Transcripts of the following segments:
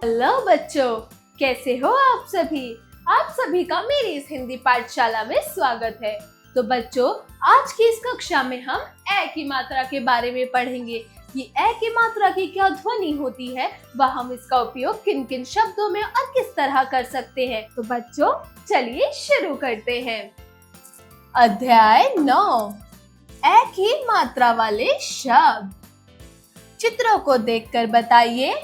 Hello बच्चों, कैसे हो आप सभी। आप सभी का मेरी इस हिंदी पाठशाला में स्वागत है। तो बच्चों, आज की इस कक्षा में हम ए की मात्रा के बारे में पढ़ेंगे कि ए की मात्रा की क्या ध्वनि होती है, व हम इसका उपयोग किन किन शब्दों में और किस तरह कर सकते हैं। तो बच्चों, चलिए शुरू करते हैं। अध्याय 9, ए की मात्रा वाले शब्द। चित्रों को देखकर बताइए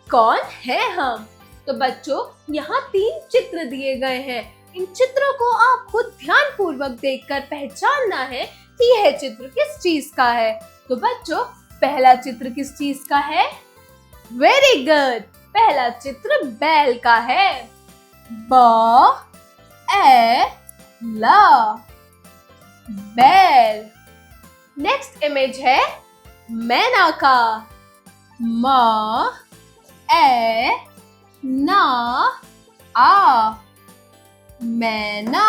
कौन है हम। तो बच्चों, यहाँ 3 चित्र दिए गए हैं। इन चित्रों को आप खुद ध्यान पूर्वक देखकर पहचानना है कि यह चित्र किस चीज का है। तो बच्चों, पहला चित्र किस चीज का है? वेरी गुड, पहला चित्र बैल का है। ब ए ला, बैल। नेक्स्ट इमेज है मैना का। म ए ना आ, मैना।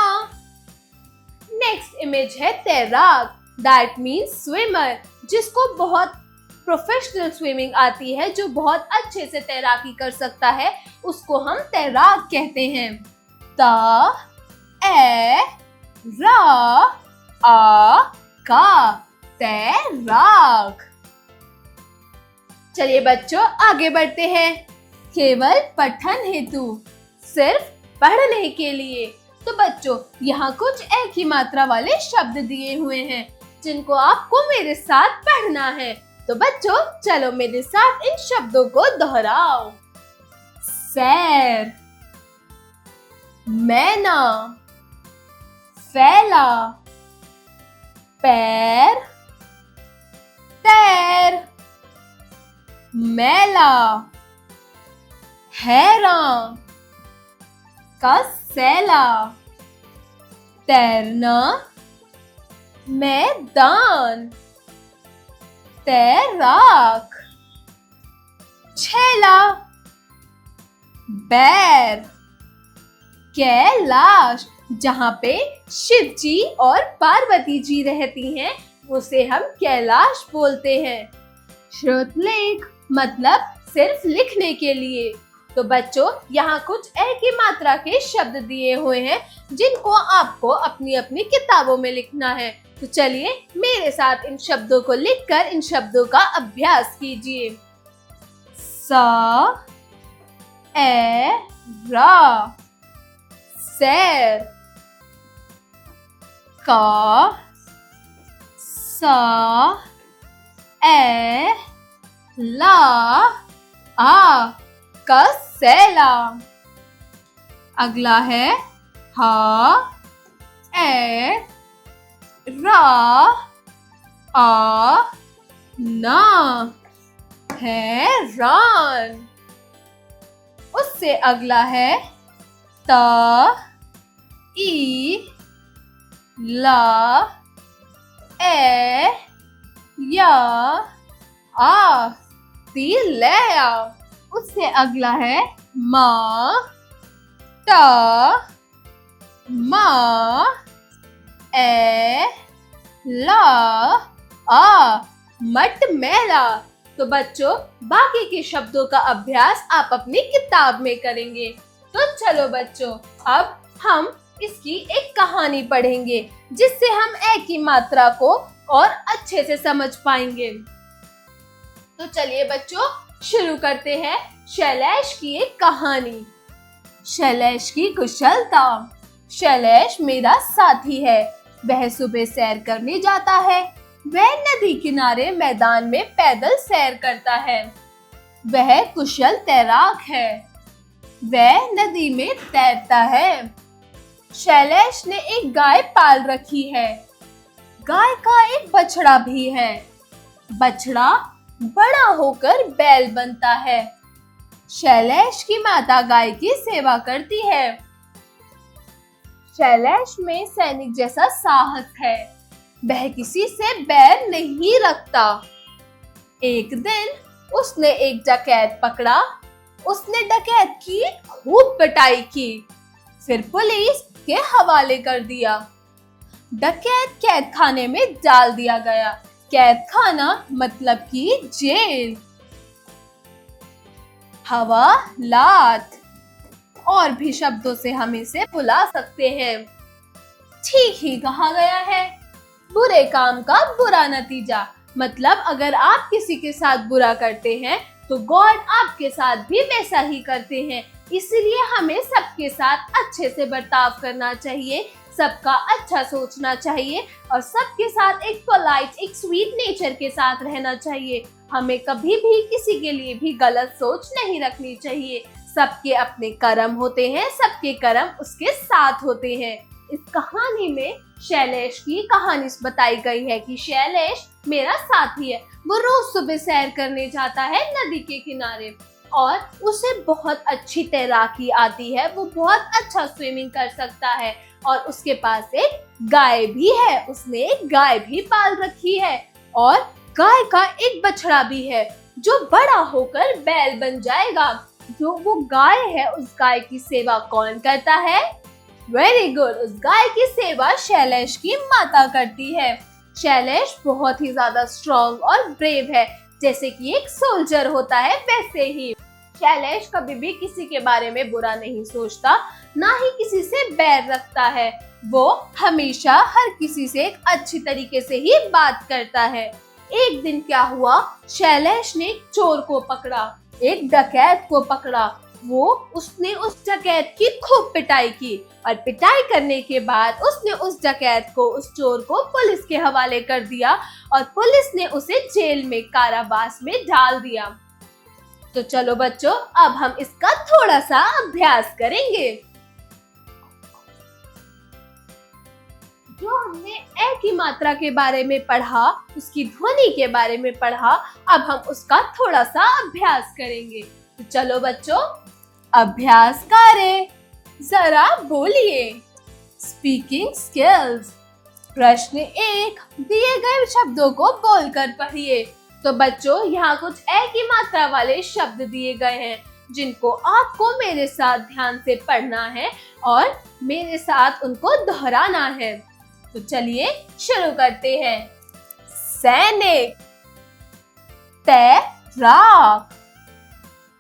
नेक्स्ट इमेज है तैराक, दैट मीन्स स्विमर, जिसको बहुत प्रोफेशनल स्विमिंग आती है, जो बहुत अच्छे से तैराकी कर सकता है, उसको हम तैराक कहते हैं। ता ए रा आ का, तैराक। चलिए बच्चों, आगे बढ़ते हैं। केवल पठन हेतु, सिर्फ पढ़ने के लिए। तो बच्चों, यहाँ कुछ ए की मात्रा वाले शब्द दिए हुए हैं, जिनको आपको मेरे साथ पढ़ना है। तो बच्चों, चलो मेरे साथ इन शब्दों को दोहराओ। सैर, मैना, फैला, पैर, तैर, मैला, हैरान, कसैला, तैरना, मैदान, तैराक, छैला, बैर, कैलाश, जहाँ पे शिव जी और पार्वती जी रहती हैं, उसे हम कैलाश बोलते हैं। श्रुतलेख मतलब सिर्फ लिखने के लिए। तो बच्चों, यहाँ कुछ ए की मात्रा के शब्द दिए हुए हैं, जिनको आपको अपनी अपनी किताबों में लिखना है। तो चलिए मेरे साथ इन शब्दों को लिखकर इन शब्दों का अभ्यास कीजिए। सा ए रा, सैर। का सा ए ला आ, कसैला। अगला है हा ए रा आ ना, हैरान। उससे अगला है ता ई ला ए या आ, तिलैया। उससे अगला है मा टा मा ए ला आ, मटमैला। तो बच्चों, बाकी के शब्दों का अभ्यास आप अपनी किताब में करेंगे। तो चलो बच्चों, अब हम इसकी एक कहानी पढ़ेंगे, जिससे हम ए की मात्रा को और अच्छे से समझ पाएंगे। तो चलिए बच्चों, शुरू करते हैं शैलेश की एक कहानी। शैलेश की कुशलता। शैलेश मेरा साथी है। वह सुबह सैर करने जाता है। वह नदी किनारे मैदान में पैदल सैर करता है। वह कुशल तैराक है। वह नदी में तैरता है। शैलेश ने एक गाय पाल रखी है। गाय का एक बछड़ा भी है। बछड़ा बड़ा होकर बैल बनता है। शैलेश की माता गाय की सेवा करती है। शैलेश में सैनिक जैसा साहस है। वह किसी से बैर नहीं रखता। एक दिन उसने एक डकैत पकड़ा। उसने डकैत की खूब पिटाई की, फिर पुलिस के हवाले कर दिया। डकैत कैद खाने में डाल दिया गया। कैद खाना मतलब कि जेल। हवालात। और भी शब्दों से हम इसे बुला सकते हैं। ठीक ही कहा गया है। बुरे काम का बुरा नतीजा, मतलब अगर आप किसी के साथ बुरा करते हैं तो गॉड आपके साथ भी वैसा ही करते हैं। इसलिए हमें सबके साथ अच्छे से बर्ताव करना चाहिए, सबका अच्छा सोचना चाहिए और सबके साथ एक पोलाइट, एक स्वीट नेचर के साथ रहना चाहिए। हमें कभी भी किसी के लिए भी गलत सोच नहीं रखनी चाहिए। सबके अपने कर्म होते हैं, सबके कर्म उसके साथ होते हैं। इस कहानी में शैलेश की कहानी बताई गई है कि शैलेश मेरा साथी है। वो रोज सुबह सैर करने जाता है नदी के किनारे और उसे बहुत अच्छी तैराकी आती है। वो बहुत अच्छा स्विमिंग कर सकता है और उसके पास एक गाय भी है। उसने एक गाय भी पाल रखी है और गाय का एक बछड़ा भी है जो बड़ा होकर बैल बन जाएगा। जो वो गाय है, उस गाय की सेवा कौन करता है? वेरी गुड, उस गाय की सेवा शैलेश की माता करती है। शैलेश बहुत ही ज्यादा स्ट्रॉन्ग और ब्रेव है, जैसे कि एक सोल्जर होता है वैसे ही। शैलेश कभी भी किसी के बारे में बुरा नहीं सोचता, ना ही किसी से बैर रखता है। वो हमेशा हर किसी से एक अच्छी तरीके से ही बात करता है। एक दिन क्या हुआ, शैलेश ने एक चोर को पकड़ा, एक डकैत को पकड़ा। उसने उस डकैत की खूब पिटाई की और पिटाई करने के बाद उसने उस डकैत को, उस चोर को पुलिस के हवाले कर दिया और पुलिस ने उसे जेल में, कारावास में डाल दिया। तो चलो बच्चों, अब हम इसका थोड़ा सा अभ्यास करेंगे। जो हमने ए की मात्रा के बारे में पढ़ा, उसकी ध्वनि के बारे में पढ़ा, अब हम उसका थोड़ा सा अभ्यास करेंगे। तो चलो बच्चों, अभ्यास करें। जरा बोलिए। Speaking skills. प्रश्न 1, दिए गए शब्दों को बोलकर पढ़िए। तो बच्चों, यहाँ कुछ ए की मात्रा वाले शब्द दिए गए हैं जिनको आपको मेरे साथ ध्यान से पढ़ना है और मेरे साथ उनको दोहराना है। तो चलिए शुरू करते हैं। सैनिक, तैराक,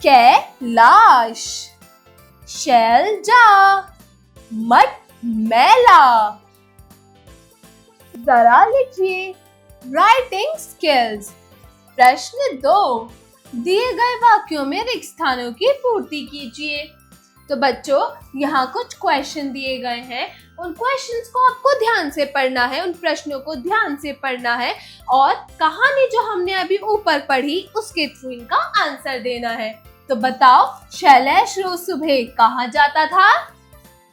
कैलाश, शैलजा, मटमैला। जरा लिखिए। Writing skills. प्रश्न 2, दिए गए वाक्यों में रिक्त स्थानों की पूर्ति कीजिए। तो बच्चों, यहाँ कुछ क्वेश्चन दिए गए हैं। उन क्वेश्चंस को आपको ध्यान से पढ़ना है, उन प्रश्नों को ध्यान से पढ़ना है और कहानी जो हमने अभी ऊपर पढ़ी उसके थ्रू इनका आंसर देना है। तो बताओ, शैलेश रोज सुबह कहाँ जाता था?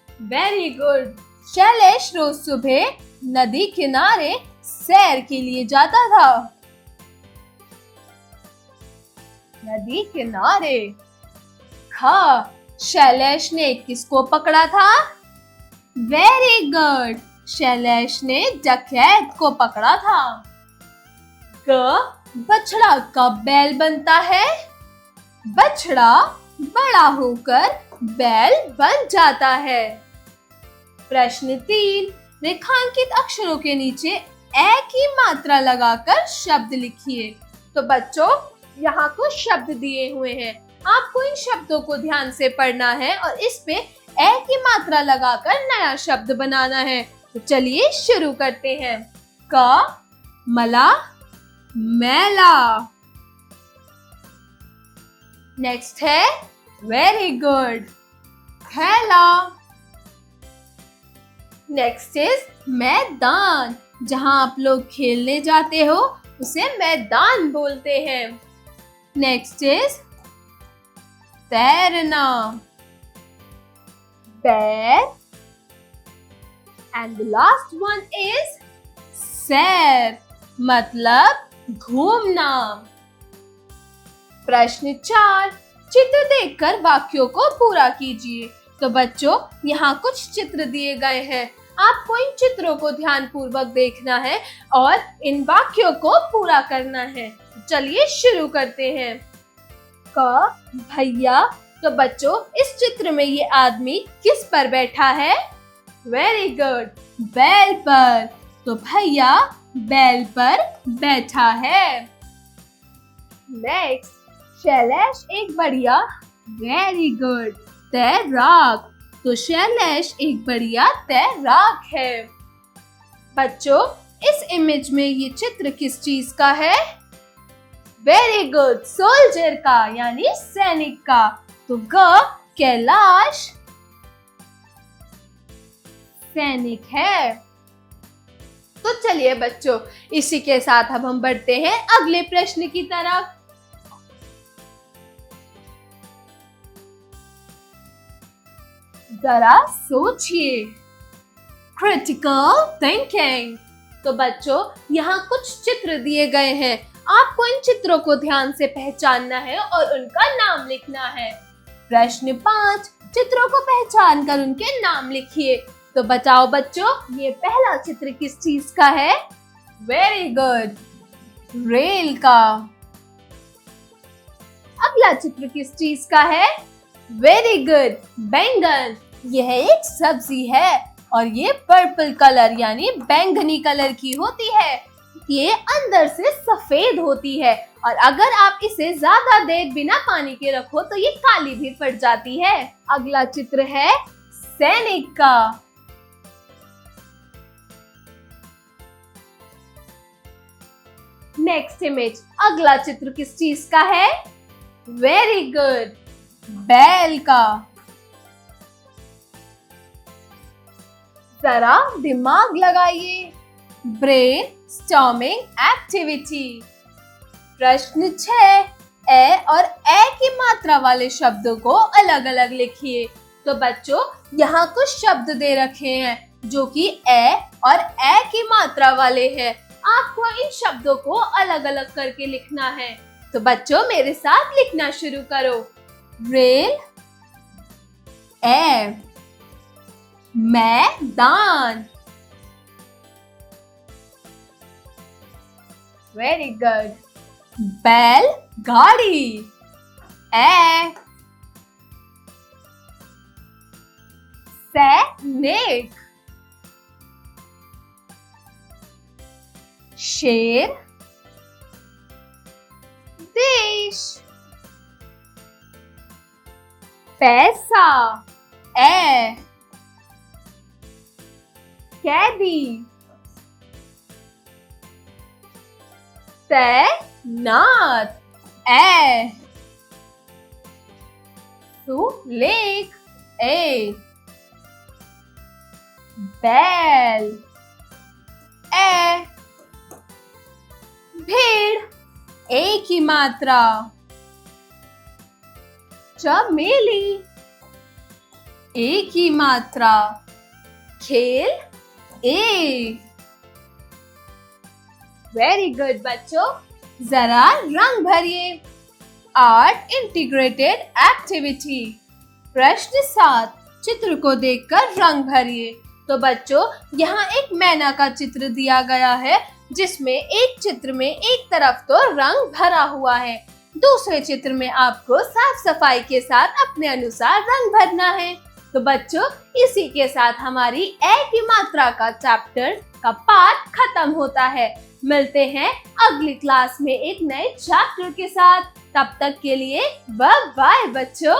वेरी गुड, शैलेश रोज सुबह नदी किनारे सैर के लिए जाता था। नदी किनारे। हाँ, शैलेश ने किसको पकड़ा था? वेरी गुड, शैलेश ने डकैत को पकड़ा था। बछड़ा कब बैल बनता है? बछड़ा बड़ा होकर बैल बन जाता है। प्रश्न 3, रेखांकित अक्षरों के नीचे ए की मात्रा लगाकर शब्द लिखिए। तो बच्चों, यहाँ कुछ शब्द दिए हुए हैं, आपको इन शब्दों को ध्यान से पढ़ना है और इस पे ए की मात्रा लगाकर नया शब्द बनाना है। तो चलिए शुरू करते हैं। क, मला, मैला। नेक्स्ट है वेरी गुड, थैला। नेक्स्ट इज मैदान। जहां आप लोग खेलने जाते हो उसे मैदान बोलते हैं। नेक्स्ट इज तैरना, पैर। And the last one is सैर, मतलब घूमना। प्रश्न 4, चित्र देखकर वाक्यों को पूरा कीजिए। तो बच्चों, यहाँ कुछ चित्र दिए गए हैं, आपको इन चित्रों को ध्यानपूर्वक देखना है और इन वाक्यों को पूरा करना है। चलिए शुरू करते हैं। क, भैया। तो बच्चों, इस चित्र में ये आदमी किस पर बैठा है? वेरी गुड, बैल पर। तो भैया बैल पर बैठा है। नेक्स्ट, शैलेश एक बढ़िया वेरी गुड, तैराक। तो शैलेश एक बढ़िया तैराक है। बच्चों, इस इमेज में ये चित्र किस चीज का है? वेरी गुड, सोल्जर का यानी सैनिक का। तो कैलाश सैनिक है। तो चलिए बच्चों, इसी के साथ अब हम बढ़ते हैं अगले प्रश्न की तरफ। जरा सोचिए, क्रिटिकल थिंकिंग। तो बच्चों, यहाँ कुछ चित्र दिए गए हैं। आपको इन चित्रों को ध्यान से पहचानना है और उनका नाम लिखना है। प्रश्न 5, चित्रों को पहचान कर उनके नाम लिखिए। तो बताओ बच्चों, ये पहला चित्र किस चीज का है? वेरी गुड, रेल का। अगला चित्र किस चीज का है? वेरी गुड, बैंगन। यह एक सब्जी है और ये पर्पल कलर यानी बैंगनी कलर की होती है। ये अंदर से सफेद होती है और अगर आप इसे ज्यादा देर बिना पानी के रखो तो ये काली भी पड़ जाती है। अगला चित्र है सैनिक का। नेक्स्ट इमेज, अगला चित्र किस चीज का है? वेरी गुड, बैल का। जरा दिमाग लगाइए, ब्रेन स्टॉर्मिंग एक्टिविटी। प्रश्न 6, ए और ए की मात्रा वाले शब्दों को अलग अलग लिखिए। तो बच्चों, यहाँ कुछ शब्द दे रखे हैं जो कि ए और ए की मात्रा वाले हैं। आपको इन शब्दों को अलग अलग करके लिखना है। तो बच्चों, मेरे साथ लिखना शुरू करो। रेल, ए, मैदान। वेरी गुड, बैल गाड़ी, ए, सैनिक, शेर, देश, पैसा, ए, कैदी, तैनात, ए, सुलेख, ए, बैल, ए, भेड़, ए की मात्रा, चमेली, ए की मात्रा, खेल, ए। वेरी गुड बच्चों, जरा रंग भरिए। Art integrated activity. प्रश्न 7, चित्र को देखकर रंग भरिए। तो बच्चों, यहाँ एक मैना का चित्र दिया गया है जिसमें एक चित्र में एक तरफ तो रंग भरा हुआ है, दूसरे चित्र में आपको साफ सफाई के साथ अपने अनुसार रंग भरना है। तो बच्चों, इसी के साथ हमारी ए की मात्रा का चैप्टर का पाठ खत्म होता है। मिलते हैं अगली क्लास में एक नए चैप्टर के साथ। तब तक के लिए बाय बाय बच्चों।